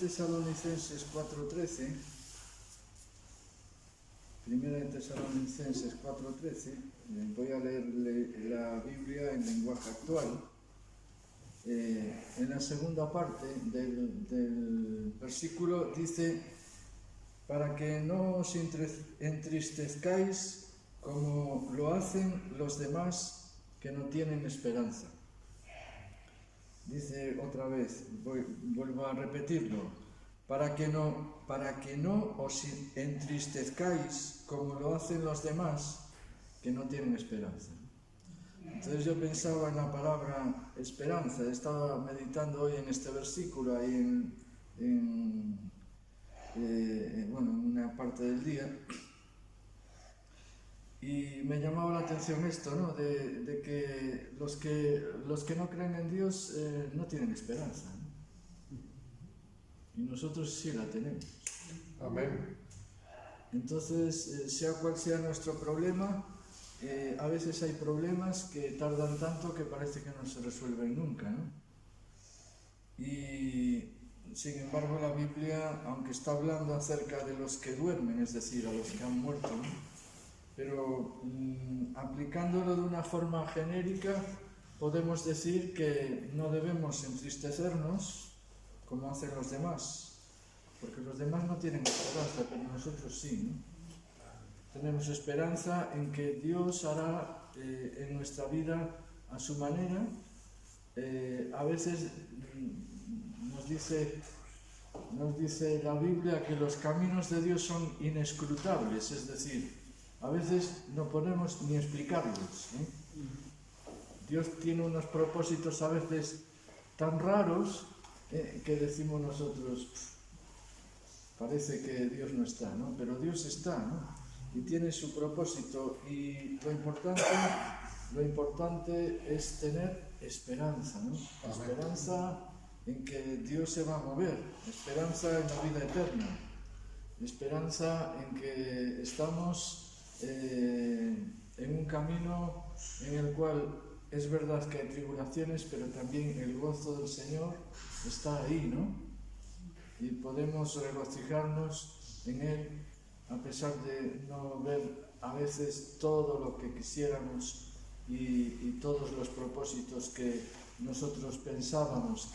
Tesalonicenses 4:13, Primera de Tesalonicenses 4:13, voy a leer la Biblia en lenguaje actual. En la segunda parte del versículo dice: para que no os entristezcáis como lo hacen los demás que no tienen esperanza. Dice otra vez, vuelvo a repetirlo: para que no os entristezcáis como lo hacen los demás que no tienen esperanza. Entonces yo pensaba en la palabra esperanza, estaba meditando hoy en este versículo, ahí en una parte del día, y me llamaba la atención esto, ¿no? De que los que no creen en Dios no tienen esperanza, ¿no? Y nosotros sí la tenemos. Amén. Entonces, sea cual sea nuestro problema, a veces hay problemas que tardan tanto que parece que no se resuelven nunca, ¿no? Y sin embargo la Biblia, aunque está hablando acerca de los que duermen, es decir, a los que han muerto, ¿no? Pero aplicándolo de una forma genérica, podemos decir que no debemos entristecernos como hacen los demás, porque los demás no tienen esperanza, pero nosotros sí, ¿no? Tenemos esperanza en que Dios hará en nuestra vida a su manera. A veces nos dice la Biblia que los caminos de Dios son inescrutables, es decir, a veces no podemos ni explicarlos, ¿eh? Dios tiene unos propósitos a veces tan raros que decimos nosotros, parece que Dios no está, ¿no? Pero Dios está, ¿no? Y tiene su propósito, y lo importante es tener esperanza, ¿no? Esperanza en que Dios se va a mover, esperanza en la vida eterna, esperanza en que estamos en un camino en el cual es verdad que hay tribulaciones, pero también el gozo del Señor está ahí, ¿no? Y podemos regocijarnos en Él a pesar de no ver a veces todo lo que quisiéramos y todos los propósitos que nosotros pensábamos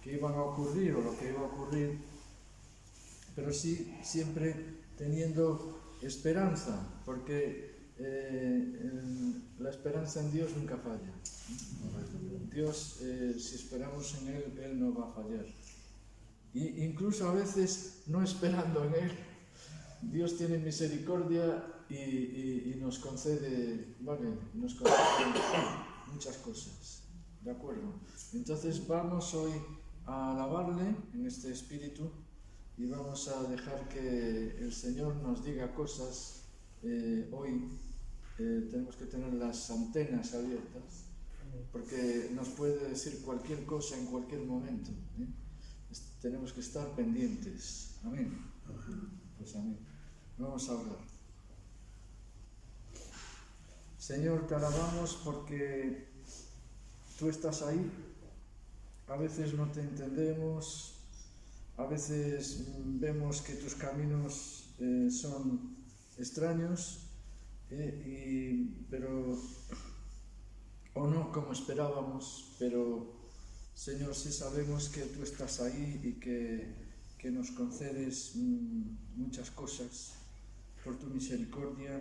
que iban a ocurrir o lo que iba a ocurrir, pero sí siempre teniendo esperanza, porque la esperanza en Dios nunca falla. Dios, si esperamos en Él, Él no va a fallar. Y incluso a veces no esperando en Él, Dios tiene misericordia y nos concede muchas cosas, ¿de acuerdo? Entonces vamos hoy a alabarle en este espíritu y vamos a dejar que el Señor nos diga cosas. Hoy tenemos que tener las antenas abiertas, porque nos puede decir cualquier cosa en cualquier momento, ¿eh? Tenemos que estar pendientes. Amén. Pues amén. Vamos a orar. Señor, te alabamos porque tú estás ahí. A veces no te entendemos, a veces vemos que tus caminos son extraños, pero o no como esperábamos, pero Señor, sí sabemos que tú estás ahí y que nos concedes muchas cosas por tu misericordia,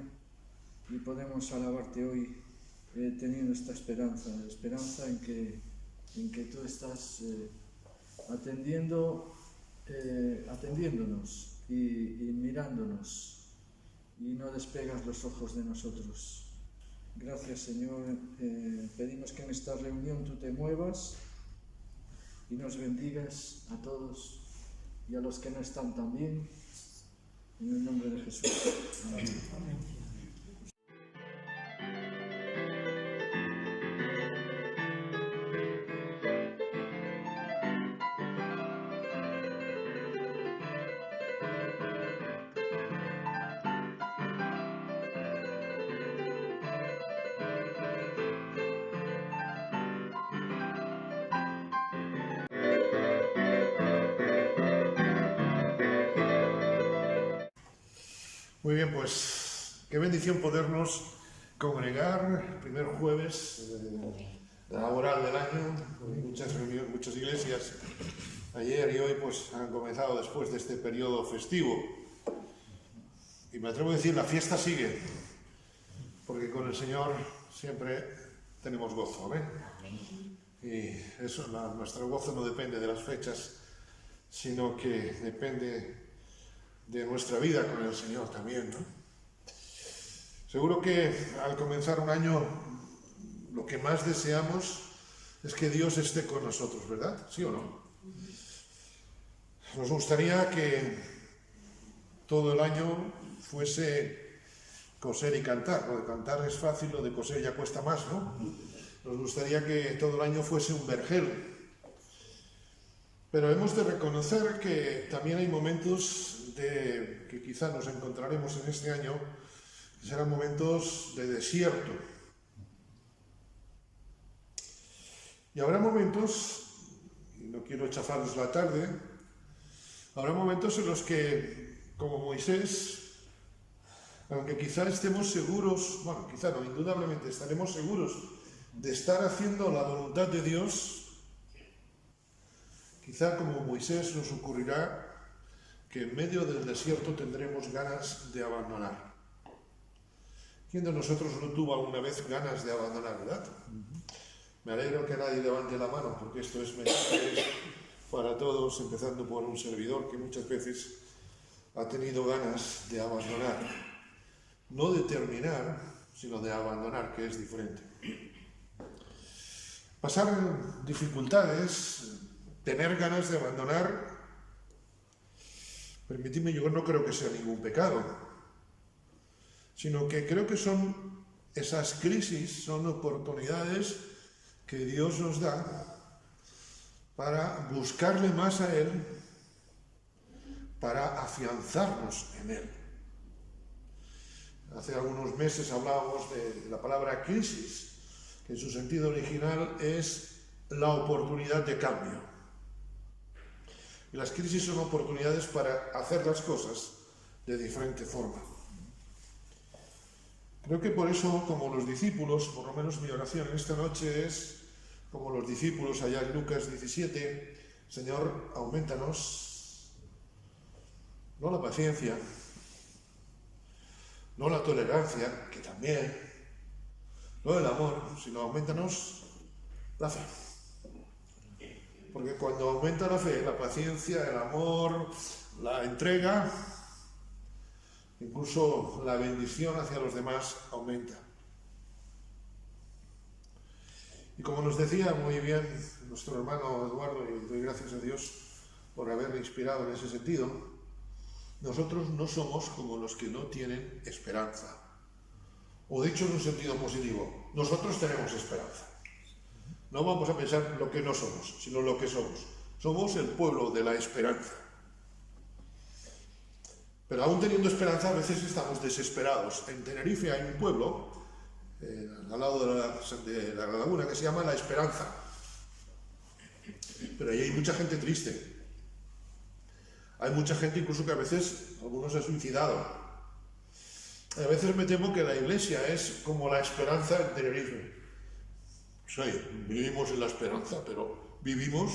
y podemos alabarte hoy teniendo esta esperanza en que tú estás atendiéndonos y mirándonos, y no despegas los ojos de nosotros. Gracias, Señor. Pedimos que en esta reunión tú te muevas y nos bendigas a todos y a los que no están también, en el nombre de Jesús. Amén. Amén. Muy bien, pues qué bendición podernos congregar el primer jueves laboral del año. Muchas reuniones, muchas iglesias ayer y hoy pues han comenzado después de este periodo festivo. Y me atrevo a decir, la fiesta sigue, porque con el Señor siempre tenemos gozo, ¿ven? Y eso, nuestro gozo no depende de las fechas, sino que depende de nuestra vida con el Señor también, ¿no? Seguro que al comenzar un año lo que más deseamos es que Dios esté con nosotros, ¿verdad? ¿Sí o no? Nos gustaría que todo el año fuese coser y cantar. Lo de cantar es fácil, lo de coser ya cuesta más, ¿no? Nos gustaría que todo el año fuese un vergel. Pero hemos de reconocer que también hay momentos que quizá nos encontraremos en este año, que serán momentos de desierto. Y habrá momentos, y no quiero chafarles la tarde, habrá momentos en los que, como Moisés, aunque quizá estemos seguros, bueno, quizá no, indudablemente estaremos seguros de estar haciendo la voluntad de Dios, quizá como Moisés nos ocurrirá que en medio del desierto tendremos ganas de abandonar. ¿Quién de nosotros no tuvo alguna vez ganas de abandonar, verdad? Me alegro que nadie levante la mano, porque esto es mensaje para todos, empezando por un servidor que muchas veces ha tenido ganas de abandonar. No de terminar, sino de abandonar, que es diferente. Pasar dificultades, tener ganas de abandonar, permitidme, yo no creo que sea ningún pecado, sino que creo que son esas crisis, son oportunidades que Dios nos da para buscarle más a Él, para afianzarnos en Él. Hace algunos meses hablábamos de la palabra crisis, que en su sentido original es la oportunidad de cambio. Y las crisis son oportunidades para hacer las cosas de diferente forma. Creo que por eso, como los discípulos, por lo menos mi oración en esta noche es, como los discípulos allá en Lucas 17, Señor, aumentanos, no la paciencia, no la tolerancia, que también, no el amor, sino aumentanos la fe. Porque cuando aumenta la fe, la paciencia, el amor, la entrega, incluso la bendición hacia los demás aumenta. Y como nos decía muy bien nuestro hermano Eduardo, y doy gracias a Dios por haberle inspirado en ese sentido, nosotros no somos como los que no tienen esperanza. O dicho en un sentido positivo, nosotros tenemos esperanza. No vamos a pensar lo que no somos, sino lo que somos. Somos el pueblo de la esperanza. Pero aún teniendo esperanza, a veces estamos desesperados. En Tenerife hay un pueblo, al lado de la laguna, que se llama La Esperanza. Pero ahí hay mucha gente triste. Hay mucha gente incluso que a veces, algunos se han suicidado. A veces me temo que la iglesia es como la esperanza en Tenerife. Sí, vivimos en la esperanza, pero vivimos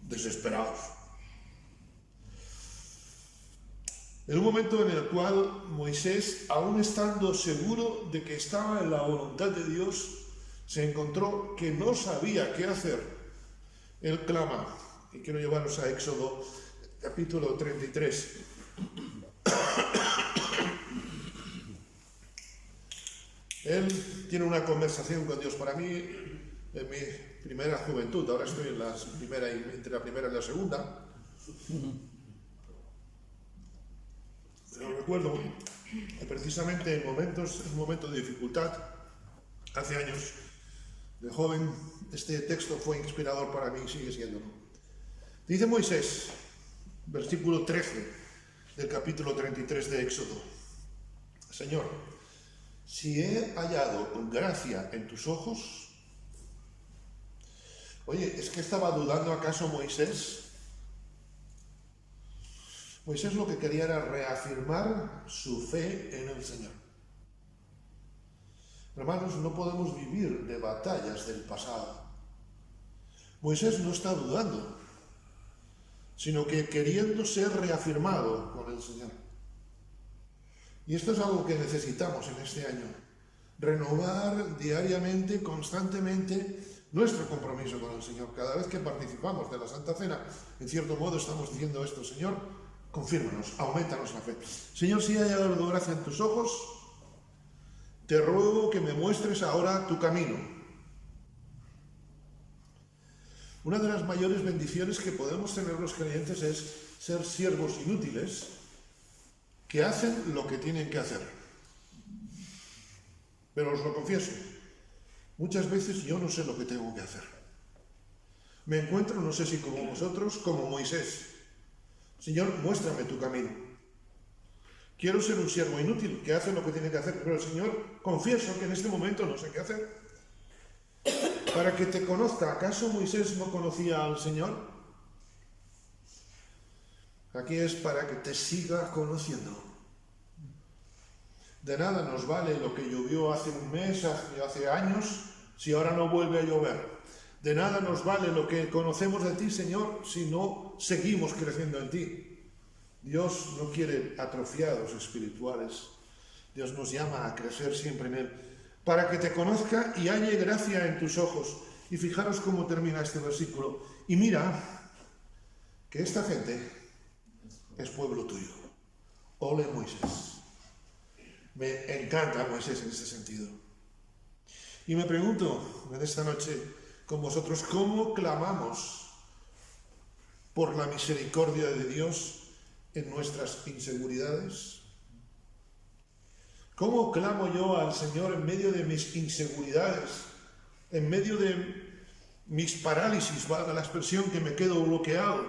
desesperados. En un momento en el cual Moisés, aún estando seguro de que estaba en la voluntad de Dios, se encontró que no sabía qué hacer. Él clama, y quiero llevaros a Éxodo capítulo 33. Él tiene una conversación con Dios. Para mí, en mi primera juventud, ahora estoy entre la primera y la segunda, pero recuerdo que precisamente en un momento de dificultad, hace años, de joven, este texto fue inspirador para mí y sigue siéndolo. Dice Moisés, versículo 13 del capítulo 33 de Éxodo: Señor, si he hallado gracia en tus ojos. Oye, ¿es que estaba dudando acaso Moisés? Moisés lo que quería era reafirmar su fe en el Señor. Hermanos, no podemos vivir de batallas del pasado. Moisés no está dudando, sino que queriendo ser reafirmado con el Señor. Y esto es algo que necesitamos en este año. Renovar diariamente, constantemente, nuestro compromiso con el Señor. Cada vez que participamos de la Santa Cena, en cierto modo estamos diciendo esto: Señor, confírmanos, aumentanos la fe. Señor, si hay hallado gracia en tus ojos, te ruego que me muestres ahora tu camino. Una de las mayores bendiciones que podemos tener los creyentes es ser siervos inútiles que hacen lo que tienen que hacer. Pero os lo confieso, muchas veces yo no sé lo que tengo que hacer. Me encuentro, no sé si como vosotros, como Moisés. Señor, muéstrame tu camino. Quiero ser un siervo inútil que hace lo que tiene que hacer, pero Señor, confieso que en este momento no sé qué hacer. Para que te conozca, ¿acaso Moisés no conocía al Señor? Aquí es para que te siga conociendo. De nada nos vale lo que llovió hace un mes, hace años, si ahora no vuelve a llover. De nada nos vale lo que conocemos de ti, Señor, si no seguimos creciendo en ti. Dios no quiere atrofiados espirituales. Dios nos llama a crecer siempre en Él, para que te conozca y halle gracia en tus ojos. Y fijaros cómo termina este versículo. Y mira que esta gente es pueblo tuyo. Ole Moisés. Me encanta Moisés en este sentido. Y me pregunto en esta noche con vosotros, ¿cómo clamamos por la misericordia de Dios en nuestras inseguridades? ¿Cómo clamo yo al Señor en medio de mis inseguridades, en medio de mis parálisis, valga la expresión, que me quedo bloqueado?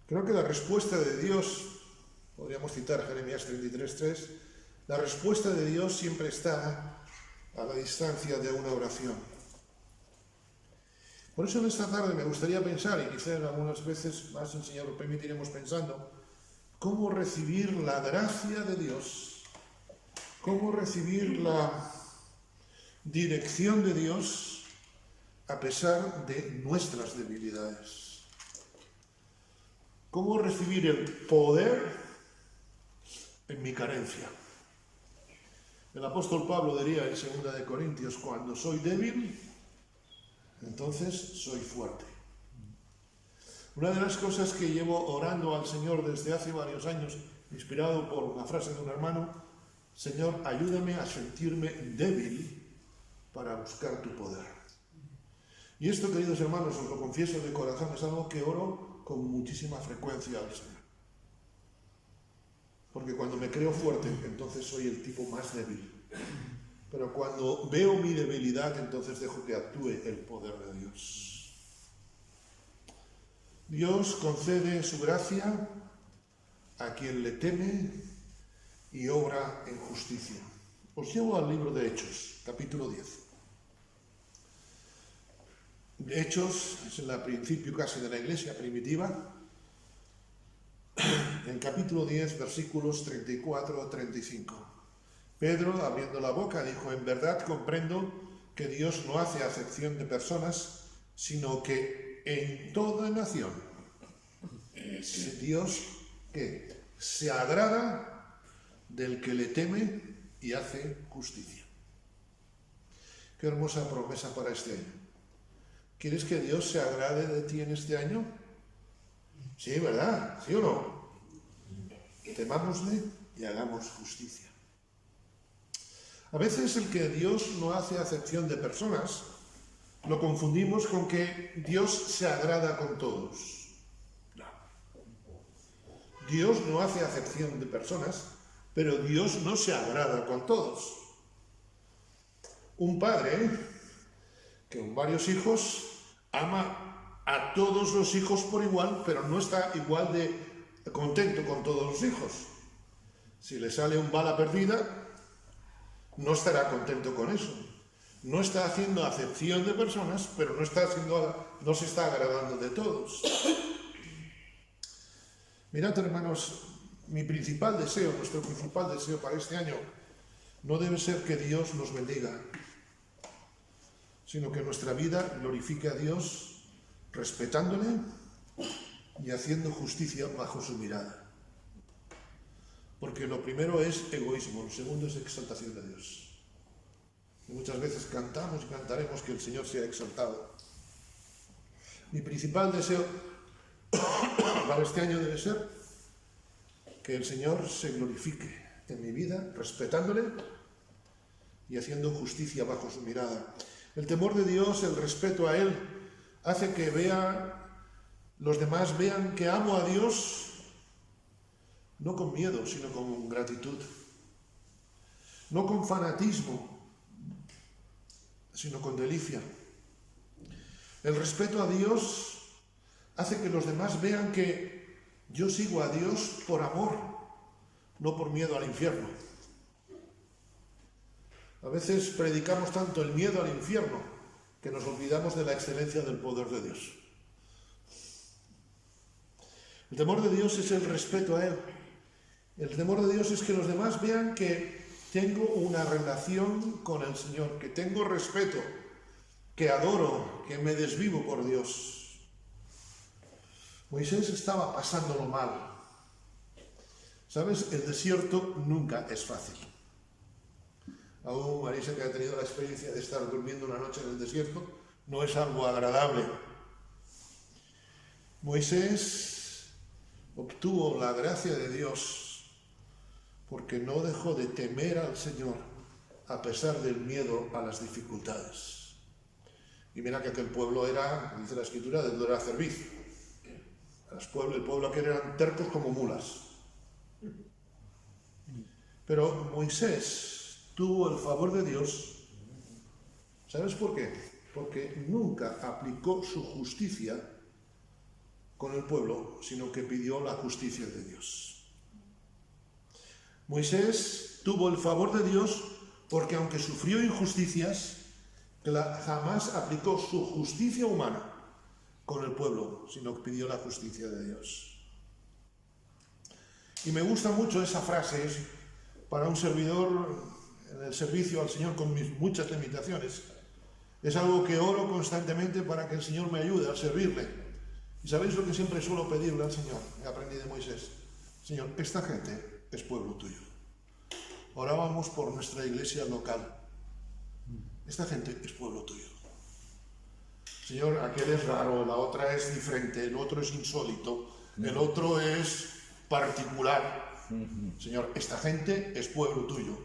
Creo que la respuesta de Dios, podríamos citar Jeremías 33:3, la respuesta de Dios siempre está a la distancia de una oración. Por eso en esta tarde me gustaría pensar, y quizás algunas veces más el Señor lo permitiremos pensando, cómo recibir la gracia de Dios, cómo recibir la dirección de Dios a pesar de nuestras debilidades. Cómo recibir el poder en mi carencia. El apóstol Pablo diría en 2 de Corintios, cuando soy débil, entonces soy fuerte. Una de las cosas que llevo orando al Señor desde hace varios años, inspirado por una frase de un hermano: Señor, ayúdame a sentirme débil para buscar tu poder. Y esto, queridos hermanos, os lo confieso de corazón, es algo que oro con muchísima frecuencia al Señor. Porque cuando me creo fuerte, entonces soy el tipo más débil. Pero cuando veo mi debilidad, entonces dejo que actúe el poder de Dios. Dios concede su gracia a quien le teme y obra en justicia. Os llevo al libro de Hechos, capítulo 10. Hechos es el principio casi de la iglesia primitiva. En capítulo 10, versículos 34 a 35. Pedro, abriendo la boca, dijo: en verdad comprendo que Dios no hace acepción de personas, sino que en toda nación Dios que se agrada del que le teme y hace justicia. Qué hermosa promesa para este año. ¿Quieres que Dios se agrade de ti en este año? Sí, ¿verdad? ¿Sí o no? Temámosle y hagamos justicia. A veces el que Dios no hace acepción de personas lo confundimos con que Dios se agrada con todos. No. Dios no hace acepción de personas, pero Dios no se agrada con todos. Un padre que con varios hijos ama a todos los hijos por igual, pero no está igual de contento con todos los hijos. Si le sale un bala perdida, no estará contento con eso. No está haciendo acepción de personas, pero no se está agradando de todos. Mirad, hermanos, mi principal deseo, nuestro principal deseo para este año, no debe ser que Dios nos bendiga, sino que nuestra vida glorifique a Dios respetándole y haciendo justicia bajo su mirada. Porque lo primero es egoísmo, lo segundo es exaltación de Dios. Y muchas veces cantamos y cantaremos que el Señor sea exaltado. Mi principal deseo para este año debe ser que el Señor se glorifique en mi vida, respetándole y haciendo justicia bajo su mirada. El temor de Dios, el respeto a Él, hace que los demás vean que amo a Dios, no con miedo, sino con gratitud. No con fanatismo, sino con delicia. El respeto a Dios hace que los demás vean que yo sigo a Dios por amor, no por miedo al infierno. A veces predicamos tanto el miedo al infierno que nos olvidamos de la excelencia del poder de Dios. El temor de Dios es el respeto a Él. El temor de Dios es que los demás vean que tengo una relación con el Señor, que tengo respeto, que adoro, que me desvivo por Dios. Moisés estaba pasándolo mal. ¿Sabes? El desierto nunca es fácil. Aún Marisa, que ha tenido la experiencia de estar durmiendo una noche en el desierto, no es algo agradable. Moisés obtuvo la gracia de Dios porque no dejó de temer al Señor a pesar del miedo a las dificultades. Y mira que aquel pueblo era, dice la Escritura, de dura cerviz. El pueblo aquel eran tercos como mulas. Pero Moisés tuvo el favor de Dios. ¿Sabes por qué? Porque nunca aplicó su justicia con el pueblo, sino que pidió la justicia de Dios. Moisés tuvo el favor de Dios porque aunque sufrió injusticias, jamás aplicó su justicia humana con el pueblo, sino que pidió la justicia de Dios. Y me gusta mucho esa frase para un servidor en el servicio al Señor con mis muchas limitaciones. Es algo que oro constantemente para que el Señor me ayude a servirle. ¿Y sabéis lo que siempre suelo pedirle al Señor? He aprendido de Moisés. Señor, esta gente es pueblo tuyo. Orábamos por nuestra iglesia local. Esta gente es pueblo tuyo. Señor, aquel es raro, la otra es diferente, el otro es insólito, el otro es particular. Señor, esta gente es pueblo tuyo.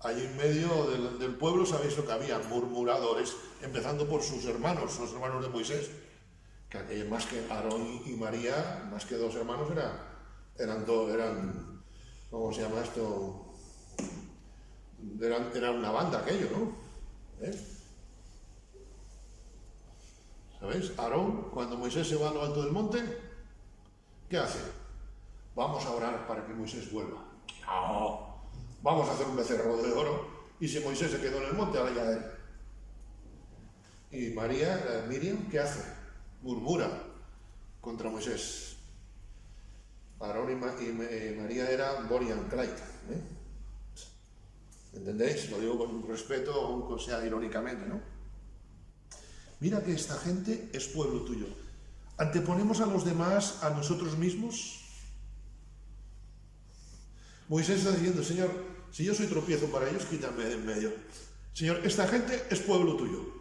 Allí en medio del pueblo, ¿sabéis lo que había? Murmuradores, empezando por sus hermanos, los hermanos de Moisés. Que más que Aarón y María, más que dos hermanos, eran ¿cómo se llama esto? Era una banda aquello, ¿no? ¿Sabéis? Aarón, cuando Moisés se va a lo alto del monte, ¿qué hace? Vamos a orar para que Moisés vuelva. No, vamos a hacer un becerro de oro, y si Moisés se quedó en el monte, ahora ya él. Y Miriam, ¿qué hace? Murmura contra Moisés. Aarón y María eran Bonnie and Clyde. ¿Entendéis? Lo digo con respeto, aunque sea irónicamente, ¿no? Mira que esta gente es pueblo tuyo. ¿Anteponemos a los demás a nosotros mismos? Moisés está diciendo, Señor, si yo soy tropiezo para ellos, quítame de en medio. Señor, esta gente es pueblo tuyo.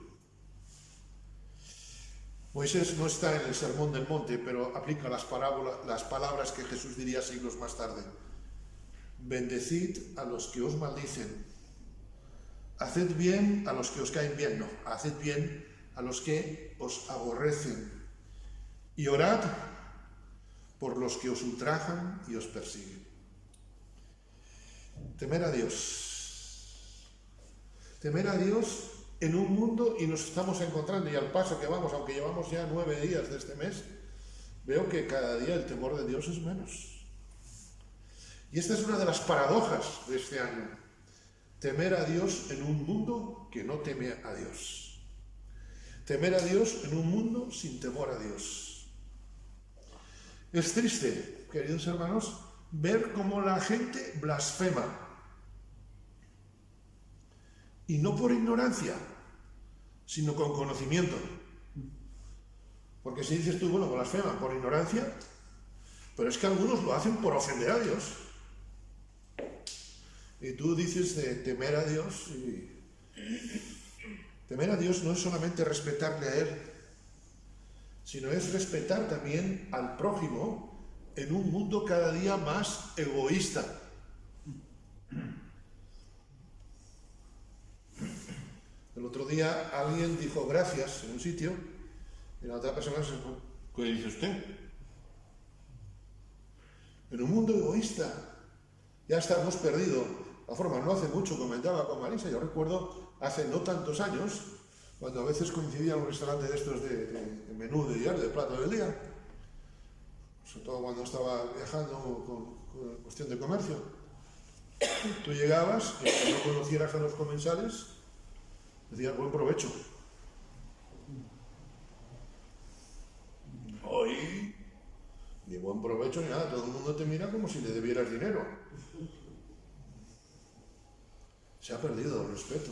Moisés no está en el Sermón del Monte, pero aplica las palabras que Jesús diría siglos más tarde. Bendecid a los que os maldicen. Haced bien a los que os caen bien. No, haced bien a los que os aborrecen. Y orad por los que os ultrajan y os persiguen. Temer a Dios. Temer a Dios en un mundo, y nos estamos encontrando, y al paso que vamos, aunque llevamos ya 9 días de este mes, veo que cada día el temor de Dios es menos. Y esta es una de las paradojas de este año. Temer a Dios en un mundo que no teme a Dios. Temer a Dios en un mundo sin temor a Dios. Es triste, queridos hermanos, ver cómo la gente blasfema. Y no por ignorancia, sino con conocimiento. Porque si dices tú, bueno, blasfema por ignorancia, pero es que algunos lo hacen por ofender a Dios. Y tú dices de temer a Dios. Y temer a Dios no es solamente respetarle a Él, sino es respetar también al prójimo en un mundo cada día más egoísta. El otro día alguien dijo gracias en un sitio y la otra persona se dijo, ¿qué dice usted? En un mundo egoísta ya estamos perdidos. La forma, no hace mucho comentaba con Marisa, yo recuerdo hace no tantos años, cuando a veces coincidía en un restaurante de estos de menú de diario, de plato del día, sobre todo cuando estaba viajando con cuestión de comercio. Tú llegabas y aunque no conocieras a los comensales, decías buen provecho. Hoy ni buen provecho ni nada, todo el mundo te mira como si le debieras dinero. Se ha perdido el respeto.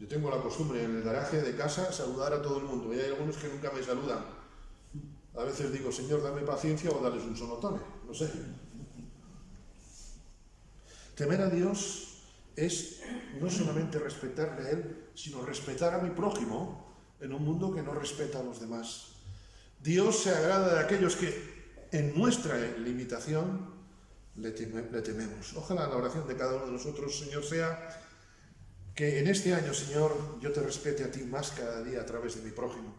Yo tengo la costumbre en el garaje de casa saludar a todo el mundo y hay algunos que nunca me saludan. A veces digo, Señor, dame paciencia o dales un sonotone, no sé. Temer a Dios es no solamente respetarle a Él, sino respetar a mi prójimo en un mundo que no respeta a los demás. Dios se agrada de aquellos que en nuestra limitación le tememos. Ojalá la oración de cada uno de nosotros, Señor, sea que en este año, Señor, yo te respete a ti más cada día a través de mi prójimo.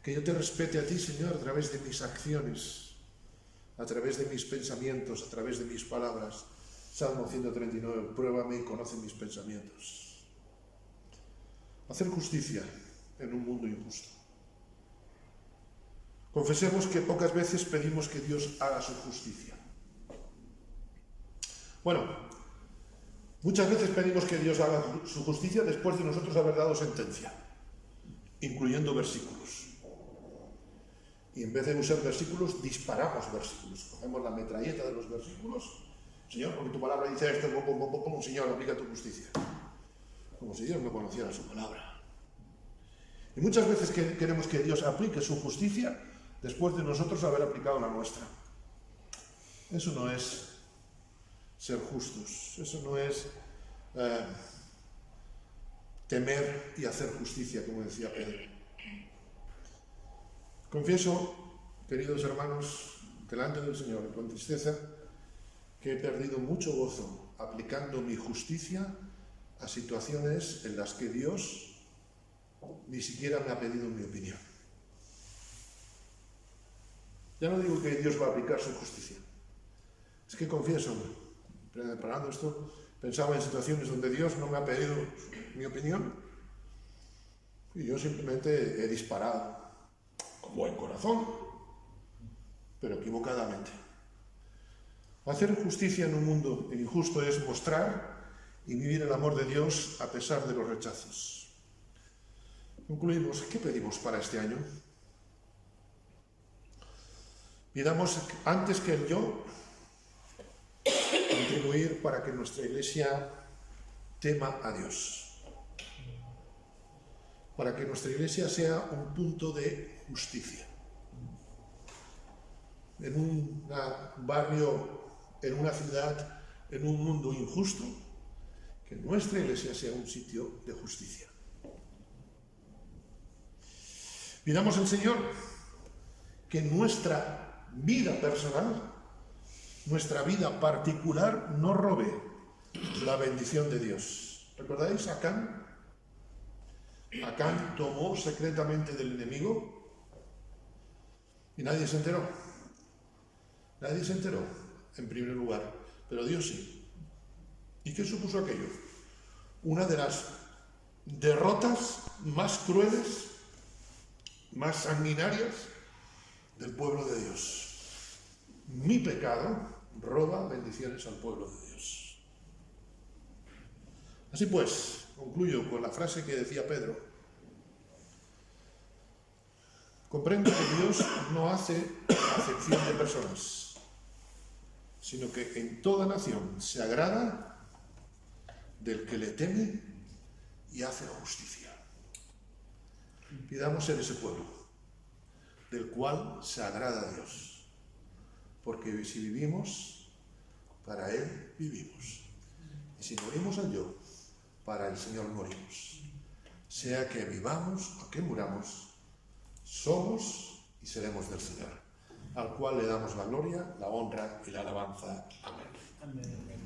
Que yo te respete a ti, Señor, a través de mis acciones, a través de mis pensamientos, a través de mis palabras. Salmo 139, pruébame y conoce mis pensamientos. Hacer justicia en un mundo injusto. Confesemos que pocas veces pedimos que Dios haga su justicia. Bueno, muchas veces pedimos que Dios haga su justicia después de nosotros haber dado sentencia, incluyendo versículos. Y en vez de usar versículos, disparamos versículos. Cogemos la metralleta de los versículos. Señor, porque tu palabra dice esto, Señor, aplica tu justicia. Como si Dios no conociera su palabra. Y muchas veces queremos que Dios aplique su justicia después de nosotros haber aplicado la nuestra. Eso no es ser justos, eso no es temer y hacer justicia, como decía Pedro. Confieso, queridos hermanos, delante del Señor y con tristeza, que he perdido mucho gozo aplicando mi justicia a situaciones en las que Dios ni siquiera me ha pedido mi opinión. Ya no digo que Dios va a aplicar su justicia. Es que confieso, preparando esto, pensaba en situaciones donde Dios no me ha pedido mi opinión y yo simplemente he disparado con buen corazón, pero equivocadamente. Hacer justicia en un mundo injusto es mostrar y vivir el amor de Dios a pesar de los rechazos. Concluimos, ¿qué pedimos para este año? Pidamos antes que el yo contribuir para que nuestra Iglesia tema a Dios, para que nuestra Iglesia sea un punto de justicia. En un barrio, en una ciudad, en un mundo injusto, que nuestra Iglesia sea un sitio de justicia. Pidamos al Señor que nuestra vida personal, nuestra vida particular, no robe la bendición de Dios. ¿Recordáis a Acán? Acán tomó secretamente del enemigo y nadie se enteró. Nadie se enteró, en primer lugar, pero Dios sí. ¿Y qué supuso aquello? Una de las derrotas más crueles, más sanguinarias del pueblo de Dios. Mi pecado roba bendiciones al pueblo de Dios. Así pues, concluyo con la frase que decía Pedro. Comprendo que Dios no hace acepción de personas, sino que en toda nación se agrada del que le teme y hace justicia. Pidamos ser ese pueblo, del cual se agrada Dios, porque si vivimos, para Él vivimos. Y si morimos al yo, para el Señor morimos. Sea que vivamos o que muramos, somos y seremos del Señor, al cual le damos la gloria, la honra y la alabanza. Amén. Amén.